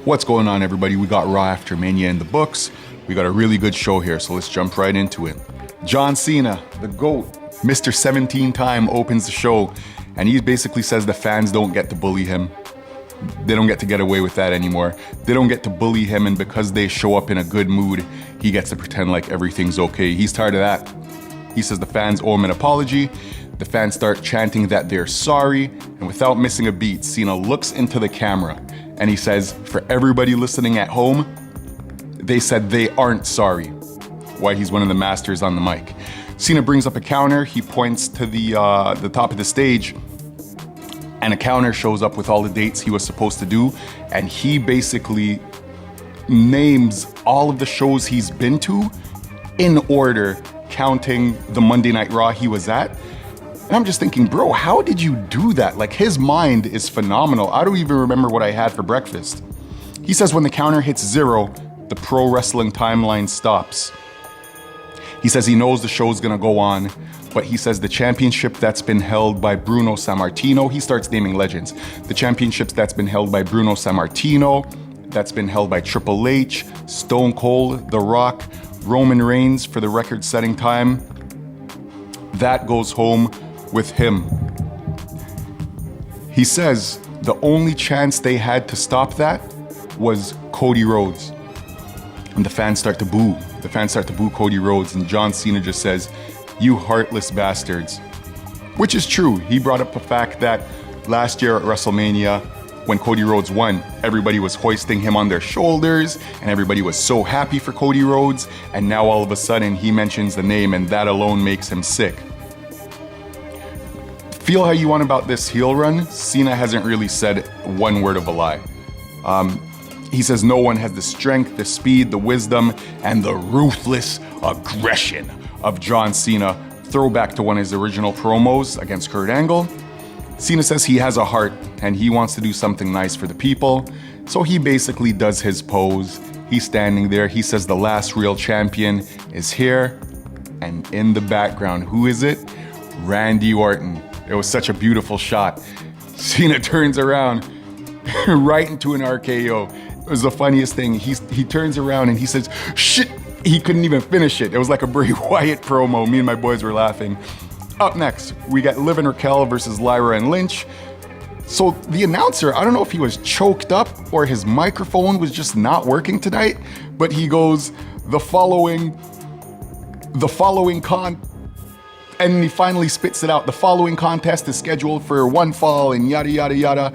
What's going on, everybody? We got Raw after Mania in the books. We got a really good show here, so let's jump right into it. John Cena, the GOAT, Mr. 17-time, opens the show, and he basically says the fans don't get to bully him. They don't get to get away with that anymore. They don't get to bully him, and because they show up in a good mood, he gets to pretend like everything's okay. He's tired of that. He says the fans owe him an apology. The fans start chanting that they're sorry, and without missing a beat, Cena looks into the camera, and he says, for everybody listening at home, they said they aren't sorry. Why, he's one of the masters on the mic. Cena brings up a counter. He points to the top of the stage, and a counter shows up with all the dates he was supposed to do, and he basically names all of the shows he's been to in order, counting the Monday Night Raw he was at. And I'm just thinking, bro, how did you do that? Like, his mind is phenomenal. I don't even remember what I had for breakfast. He says when the counter hits 0, the pro wrestling timeline stops. He says he knows the show's gonna go on, but he says the championship that's been held by Bruno Sammartino, he starts naming legends. The championships that's been held by Bruno Sammartino, that's been held by Triple H, Stone Cold, The Rock, Roman Reigns for the record-setting time, that goes home with him. He says the only chance they had to stop that was Cody Rhodes. And the fans start to boo. The fans start to boo Cody Rhodes, and John Cena just says, "You heartless bastards." Which is true. He brought up the fact that last year at WrestleMania, when Cody Rhodes won, everybody was hoisting him on their shoulders, and everybody was so happy for Cody Rhodes, and now all of a sudden he mentions the name, and that alone makes him sick. Feel how you want about this heel run. Cena hasn't really said one word of a lie. He says no one has the strength, the speed, the wisdom, and the ruthless aggression of John Cena. Throwback to one of his original promos against Kurt Angle. Cena says he has a heart and he wants to do something nice for the people. So he basically does his pose. He's standing there. He says the last real champion is here. And in the background, who is it? Randy Orton. It was such a beautiful shot. Cena turns around right into an RKO. It was the funniest thing. He turns around and he says, shit, he couldn't even finish it. It was like a Bray Wyatt promo. Me and my boys were laughing. Up next, we got Liv and Raquel versus Lyra and Lynch. So the announcer, I don't know if he was choked up or his microphone was just not working tonight, but he goes, the following and he finally spits it out. The following contest is scheduled for one fall and yada, yada, yada.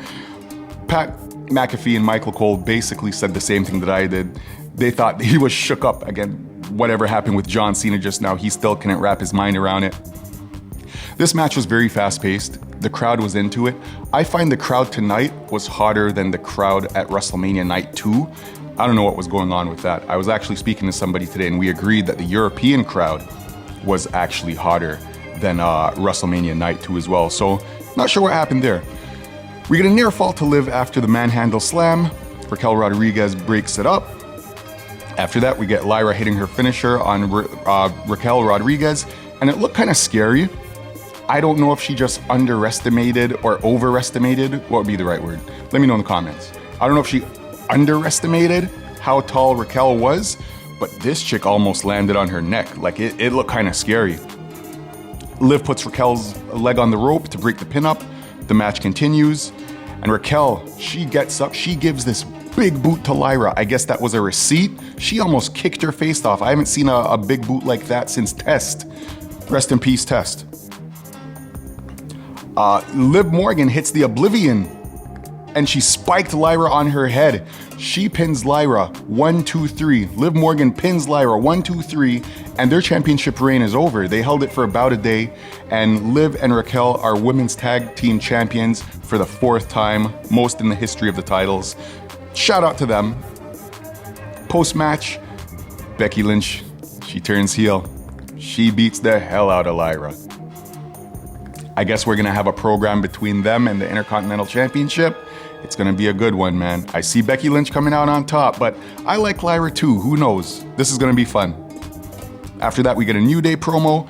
Pat McAfee and Michael Cole basically said the same thing that I did. They thought he was shook up again. Whatever happened with John Cena just now, he still couldn't wrap his mind around it. This match was very fast-paced. The crowd was into it. I find the crowd tonight was hotter than the crowd at WrestleMania Night 2. I don't know what was going on with that. I was actually speaking to somebody today, and we agreed that the European crowd was actually hotter than WrestleMania Night 2 as well. So, not sure what happened there. We get a near fall to Liv after the manhandle slam. Raquel Rodriguez breaks it up. After that, we get Lyra hitting her finisher on Raquel Rodriguez, and it looked kind of scary. I don't know if she just underestimated or overestimated. What would be the right word? Let me know in the comments. I don't know if she underestimated how tall Raquel was, but this chick almost landed on her neck. Like, it looked kind of scary. Liv puts Raquel's leg on the rope to break the pin up. The match continues, and Raquel, she gets up, she gives this big boot to Lyra. I guess that was a receipt. She almost kicked her face off. I haven't seen a big boot like that since Test. Rest in peace, Test. Liv Morgan hits the Oblivion, and she spiked Lyra on her head. She pins Lyra, 1, 2, 3. Liv Morgan pins Lyra, 1, 2, 3, and their championship reign is over. They held it for about a day, and Liv and Raquel are women's tag team champions for the 4th time, most in the history of the titles. Shout out to them. Post-match, Becky Lynch, she turns heel. She beats the hell out of Lyra. I guess we're gonna have a program between them and the Intercontinental Championship. It's gonna be a good one, man. I see Becky Lynch coming out on top, but I like Lyra too. Who knows? This is gonna be fun. After that, we get a New Day promo.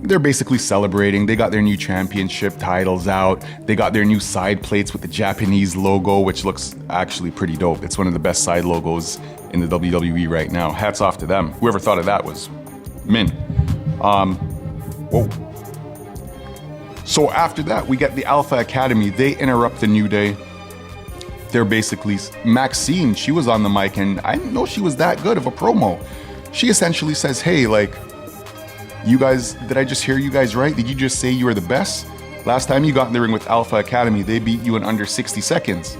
they're basically celebrating. They got their new championship titles out. They got their new side plates with the Japanese logo, which looks actually pretty dope. It's one of the best side logos in the WWE right now. Hats off to them. Whoever thought of that was min. Whoa. So after that, we get the Alpha Academy. They interrupt the New Day. They're basically, Maxine, she was on the mic, and I didn't know she was that good of a promo. She essentially says, hey, like, you guys, did I just hear you guys right? Did you just say you were the best? Last time you got in the ring with Alpha Academy, they beat you in under 60 seconds.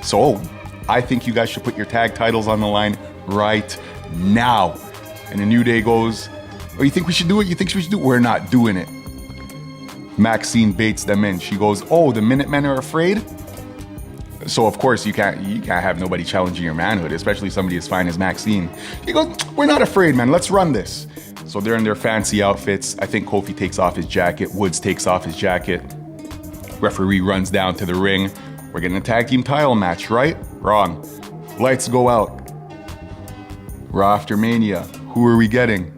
So I think you guys should put your tag titles on the line right now. And the New Day goes, oh, you think we should do it? You think we should do it? We're not doing it. Maxine baits them in. She goes, oh, the Minutemen are afraid? So of course you can't have nobody challenging your manhood, especially somebody as fine as Maxine. She goes, we're not afraid, man. Let's run this. So they're in their fancy outfits. I think Kofi takes off his jacket. Woods takes off his jacket. Referee runs down to the ring. We're getting a tag team title match, right? Wrong. Lights go out. Raw after Mania. Who are we getting?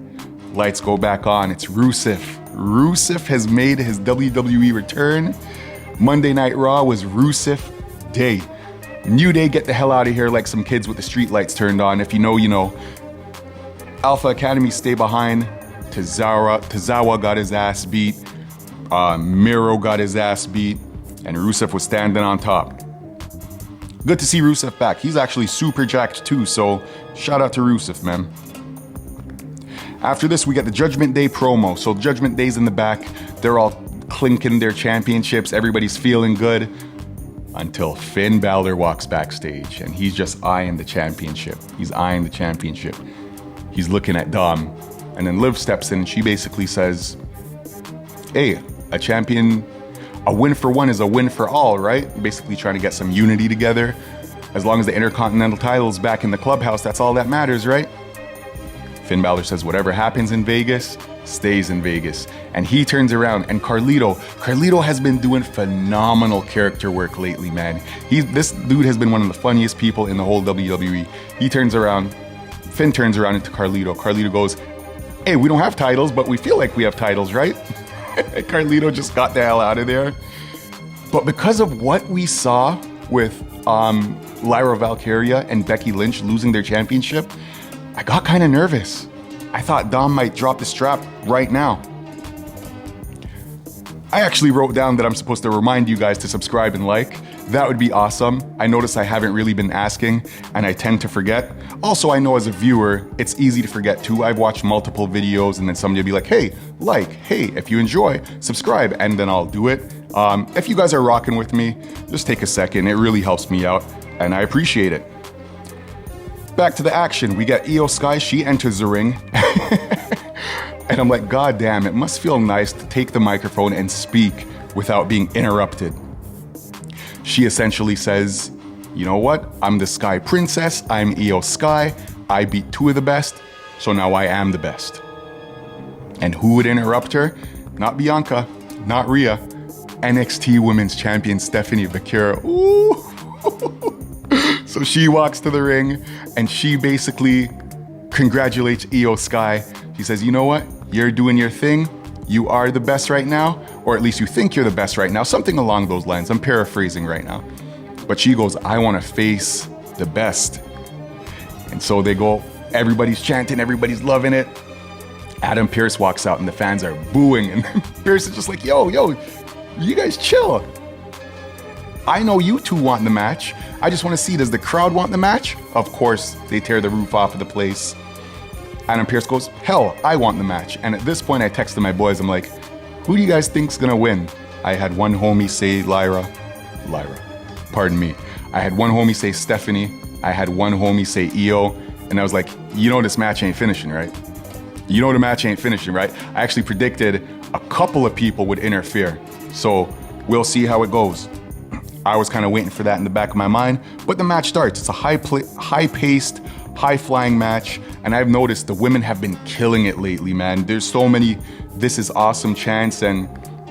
Lights go back on. It's Rusev. Rusev has made his WWE return. Monday Night Raw was Rusev Day. New Day get the hell out of here like some kids with the street lights turned on. If you know, you know. Alpha Academy stay behind. Tozawa got his ass beat. Miro got his ass beat. And Rusev was standing on top. Good to see Rusev back. He's actually super jacked too, so shout out to Rusev, man. After this, we get the Judgment Day promo. So Judgment Day's in the back. They're all clinking their championships. Everybody's feeling good. Until Finn Balor walks backstage and he's just eyeing the championship. He's eyeing the championship. He's looking at Dom. And then Liv steps in and she basically says, hey, a champion, a win for one is a win for all, right? Basically trying to get some unity together. As long as the Intercontinental title's back in the clubhouse, that's all that matters, right? Finn Balor says whatever happens in Vegas stays in Vegas. And he turns around and Carlito has been doing phenomenal character work lately, man. This dude has been one of the funniest people in the whole WWE. He turns around, Finn turns around into Carlito. Carlito goes, hey, we don't have titles, but we feel like we have titles, right? Carlito just got the hell out of there. But because of what we saw with Lyra Valkyria and Becky Lynch losing their championship, I got kind of nervous. I thought Dom might drop the strap right now. I actually wrote down that I'm supposed to remind you guys to subscribe and like. That would be awesome. I notice I haven't really been asking and I tend to forget. Also, I know as a viewer, it's easy to forget too. I've watched multiple videos and then somebody will be like, hey, like, hey, if you enjoy, subscribe, and then I'll do it. If you guys are rocking with me, just take a second. It really helps me out and I appreciate it. Back to the action. We got Io Sky. She enters the ring. And I'm like, God damn, it must feel nice to take the microphone and speak without being interrupted. She essentially says, you know what? I'm the Sky Princess. I'm Io Sky. I beat two of the best, so now I am the best. And who would interrupt her? Not Bianca, not Rhea. NXT Women's Champion Stephanie Vaquero. Ooh. So she walks to the ring and she basically congratulates Io Sky. She says, you know what? You're doing your thing. You are the best right now, or at least you think you're the best right now. Something along those lines. I'm paraphrasing right now. But she goes, I want to face the best. And so they go, everybody's chanting, everybody's loving it. Adam Pearce walks out and the fans are booing. And Pearce is just like, yo, you guys chill. I know you two want the match. I just want to see, does the crowd want the match? Of course, they tear the roof off of the place. Adam Pearce goes, hell, I want the match. And at this point, I texted my boys, I'm like, who do you guys think's gonna win? I had one homie say Lyra, pardon me. I had one homie say Stephanie. I had one homie say Io. And I was like, you know this match ain't finishing, right? You know the match ain't finishing, right? I actually predicted a couple of people would interfere. So we'll see how it goes. I was kind of waiting for that in the back of my mind, but the match starts. It's a high-paced, high-flying match, and I've noticed the women have been killing it lately, man. There's so many "this is awesome" chants, and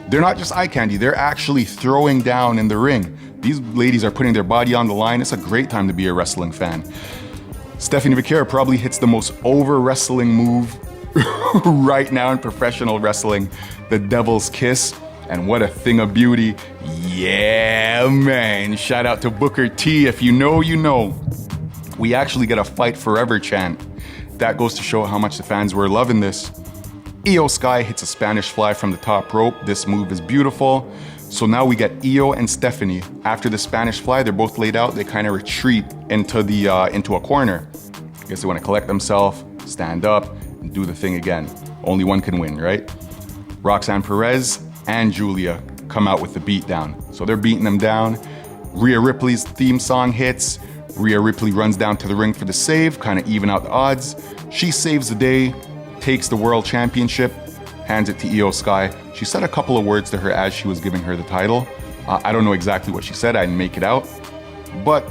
they're not just eye candy. They're actually throwing down in the ring. These ladies are putting their body on the line. It's a great time to be a wrestling fan. Stephanie Vaquero probably hits the most over wrestling move right now in professional wrestling, the Devil's Kiss. And what a thing of beauty. Yeah, man. Shout out to Booker T. If you know, you know. We actually get a Fight Forever chant. That goes to show how much the fans were loving this. Io Sky hits a Spanish fly from the top rope. This move is beautiful. So now we get Io and Stephanie. After the Spanish fly, they're both laid out. They kind of retreat into a corner. I guess they want to collect themselves, stand up, and do the thing again. Only one can win, right? Roxanne Perez and Julia come out with the beatdown. So they're beating them down. Rhea Ripley's theme song hits. Rhea Ripley runs down to the ring for the save, kind of even out the odds. She saves the day, takes the world championship, hands it to Io Sky. She said a couple of words to her as she was giving her the title. I don't know exactly what she said, I didn't make it out. But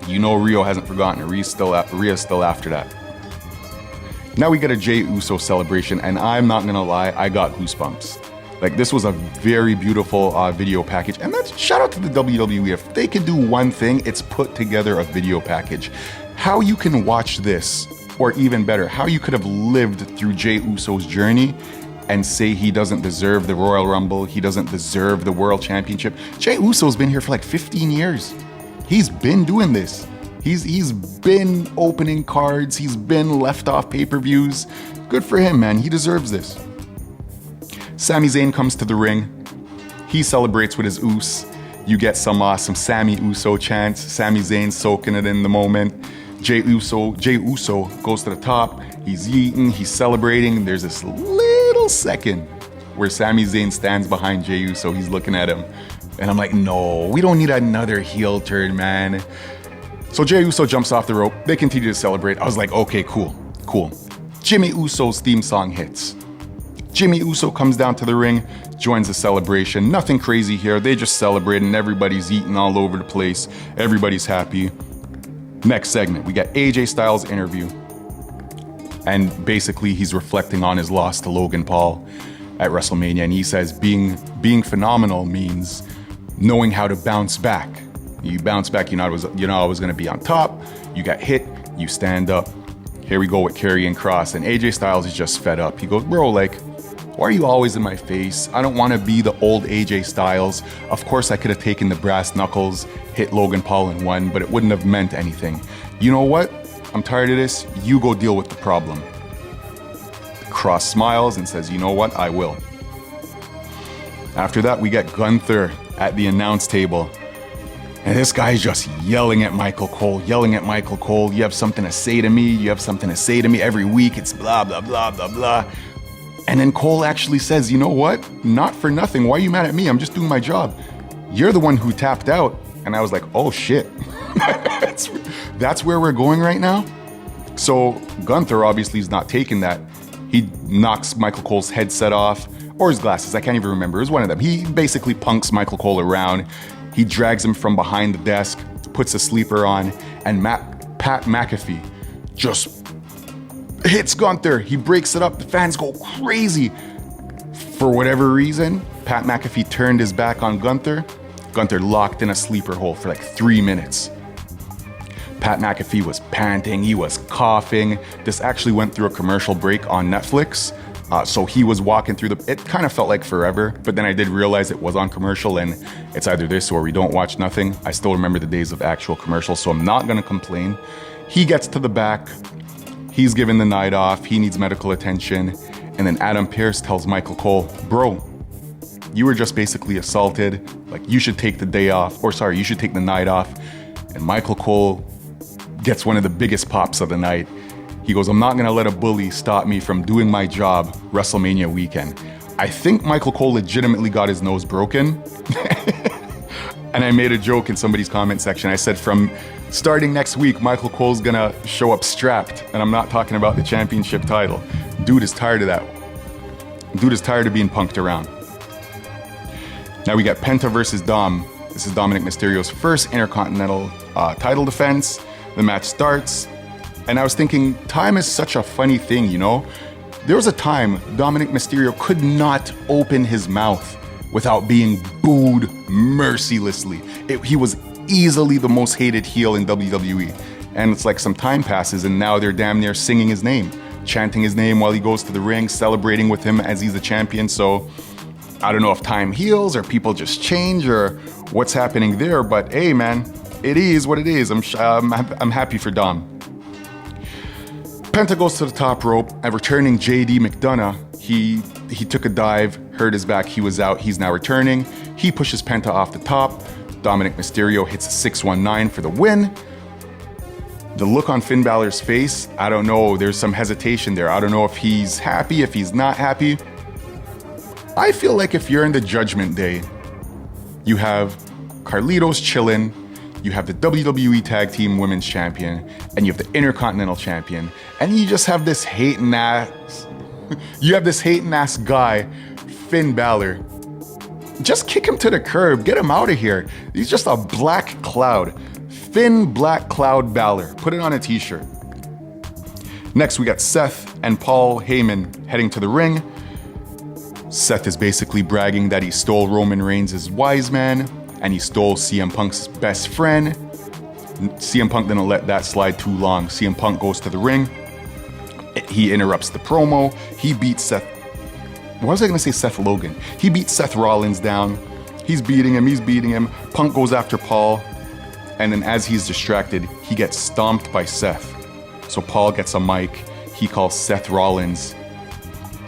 you know Rio hasn't forgotten. Rhea's still after that. Now we get a Jey Uso celebration, and I'm not gonna lie, I got goosebumps. Like, this was a very beautiful video package, and that's shout out to the WWE. If they could do one thing, it's put together a video package. How you can watch this, or even better, how you could have lived through Jey Uso's journey and say he doesn't deserve the Royal Rumble, he doesn't deserve the World Championship. Jey Uso's been here for like 15 years. He's been doing this. He's been opening cards, he's been left off pay-per-views. Good for him, man, he deserves this. Sami Zayn comes to the ring. He celebrates with his Uso. You get some Sami Uso chants. Sami Zayn soaking it in the moment. Jey Uso goes to the top. He's yeeting, he's celebrating. There's this little second where Sami Zayn stands behind Jey Uso. He's looking at him. And I'm like, no, we don't need another heel turn, man. So Jey Uso jumps off the rope. They continue to celebrate. I was like, okay, cool. Jimmy Uso's theme song hits. Jimmy Uso comes down to the ring, joins the celebration. Nothing crazy here. They just celebrate and everybody's eating all over the place. Everybody's happy. Next segment, we got AJ Styles' interview. And basically he's reflecting on his loss to Logan Paul at WrestleMania. And he says being phenomenal means knowing how to bounce back. You bounce back, I was going to be on top. You got hit, you stand up. Here we go with Karrion Kross. And AJ Styles is just fed up. He goes, bro, like, why are you always in my face? I don't want to be the old AJ Styles. Of course, I could have taken the brass knuckles, hit Logan Paul and won, but it wouldn't have meant anything. You know what? I'm tired of this. You go deal with the problem. Kross smiles and says, you know what? I will. After that, we get Gunther at the announce table. And this guy is just yelling at Michael Cole. You have something to say to me. Every week it's blah, blah, blah, blah, blah. And then Cole actually says, you know what? Not for nothing. Why are you mad at me? I'm just doing my job. You're the one who tapped out. And I was like, oh shit. That's where we're going right now? So Gunther obviously is not taking that. He knocks Michael Cole's headset off, or his glasses, I can't even remember. It was one of them. He basically punks Michael Cole around. He drags him from behind the desk, puts a sleeper on, and Pat McAfee just hits Gunther. He breaks it up. The fans go crazy. For whatever reason, Pat McAfee turned his back on Gunther. Gunther locked in a sleeper hold for like 3 minutes. Pat McAfee was panting. He was coughing. This actually went through a commercial break on Netflix. So he was walking through it kind of felt like forever, but then I did realize it was on commercial and it's either this or we don't watch nothing. I still remember the days of actual commercials, so I'm not gonna complain. He gets to the back. He's given the night off. He needs medical attention. And then Adam Pearce tells Michael Cole, bro, you were just basically assaulted. Like, you should take the day off, you should take the night off. And Michael Cole gets one of the biggest pops of the night. He goes, I'm not gonna let a bully stop me from doing my job WrestleMania weekend. I think Michael Cole legitimately got his nose broken. And I made a joke in somebody's comment section. I said, from starting next week, Michael Cole's gonna show up strapped. And I'm not talking about the championship title. Dude is tired of that. Dude is tired of being punked around. Now we got Penta versus Dom. This is Dominic Mysterio's first Intercontinental title defense. The match starts. And I was thinking, time is such a funny thing, you know? There was a time Dominic Mysterio could not open his mouth without being booed mercilessly. He was easily the most hated heel in WWE. And it's like some time passes and now they're damn near singing his name. chanting his name while he goes to the ring, celebrating with him as he's the champion. So I don't know if time heals or people just change or what's happening there, but hey, man, it is what it is. I'm happy for Dom. Penta goes to the top rope, and returning JD McDonough, he took a dive, hurt his back, he was out, he's now returning. He pushes Penta off the top. Dominic Mysterio hits a 619 for the win. The look on Finn Balor's face, I don't know, there's some hesitation there. I don't know if he's happy, if he's not happy. I feel like if you're in the Judgment Day, you have Carlitos chillin', you have the WWE Tag Team Women's Champion, and you have the Intercontinental Champion, and you just have this hating ass guy, Finn Balor. Just kick him to the curb, get him out of here. He's just a black cloud. Finn Black Cloud Balor. Put it on a t-shirt. Next, we got Seth and Paul Heyman heading to the ring. Seth is basically bragging that he stole Roman Reigns' wise man, and he stole CM Punk's best friend. CM Punk didn't let that slide too long. CM Punk goes to the ring. He interrupts the promo. He beats Seth. What was I gonna say? Seth Logan. He beats Seth Rollins down. He's beating him. Punk goes after Paul. And then as he's distracted, he gets stomped by Seth. So Paul gets a mic. He calls Seth Rollins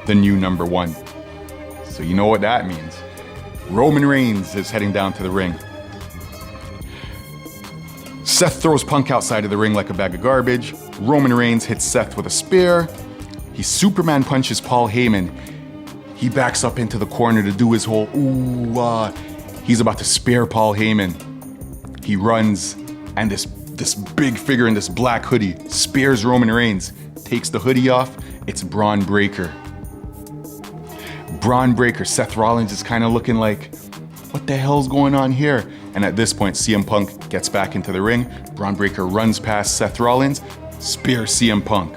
the new number one. So you know what that means. Roman Reigns is heading down to the ring. Seth throws Punk outside of the ring like a bag of garbage. Roman Reigns hits Seth with a spear. He Superman punches Paul Heyman. He backs up into the corner to do his whole he's about to spear Paul Heyman. He runs, and this big figure in this black hoodie spears Roman Reigns, takes the hoodie off. It's Braun Breaker. Seth Rollins is kind of looking like, what the hell's going on here? And at this point, CM Punk gets back into the ring. Braun Breaker runs past Seth Rollins, spears CM Punk.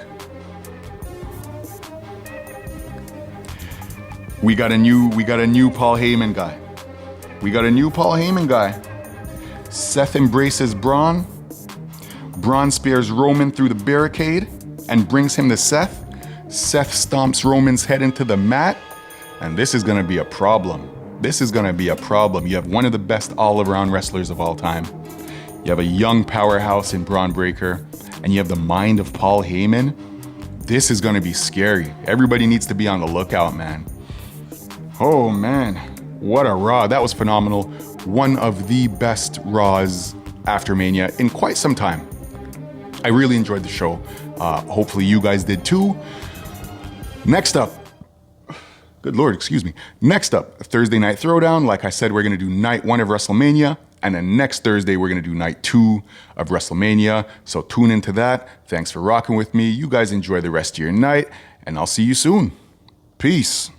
We got a new Paul Heyman guy. Seth embraces Braun. Braun spears Roman through the barricade and brings him to Seth. Seth stomps Roman's head into the mat. And this is going to be a problem. You have one of the best all-around wrestlers of all time. You have a young powerhouse in Braun Breaker. And you have the mind of Paul Heyman. This is going to be scary. Everybody needs to be on the lookout, man. Oh, man. What a Raw. That was phenomenal. One of the best Raws after Mania in quite some time. I really enjoyed the show. Hopefully you guys did too. Next up, Thursday Night Throwdown. Like I said, we're going to do night 1 of WrestleMania. And then next Thursday, we're going to do night 2 of WrestleMania. So tune into that. Thanks for rocking with me. You guys enjoy the rest of your night. And I'll see you soon. Peace.